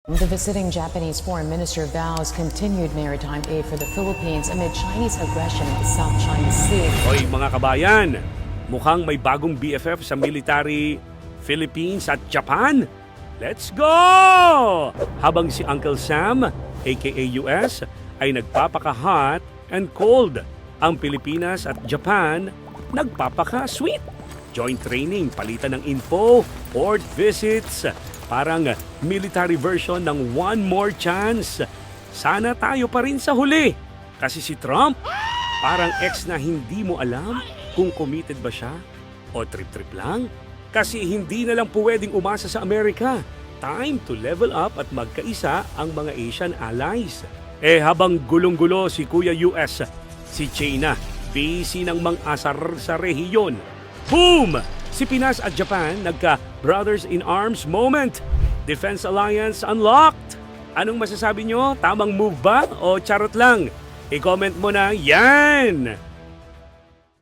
The visiting Japanese foreign minister vows continued maritime aid for the Philippines amid Chinese aggression in the South China Sea. Hoy mga kabayan, mukhang may bagong BFF sa military Philippines at Japan. Let's go! Habang si Uncle Sam, aka US, ay nagpapaka-hot and cold, ang Pilipinas at Japan nagpapaka-sweet. Joint training, palitan ng info, port visits, parang military version ng One More Chance. Sana tayo pa rin sa huli. Kasi si Trump, parang ex na hindi mo alam kung committed ba siya o trip-trip lang. Kasi hindi na lang pwedeng umasa sa Amerika. Time to level up at magkaisa ang mga Asian allies. Habang gulong-gulo si Kuya US, si China, busy ng mang-asar sa rehiyon. Boom! Si Pinas at Japan nagka-brothers in arms moment. Defense alliance unlocked. Anong masasabi nyo? Tamang move ba o charot lang? I-comment mo na yan!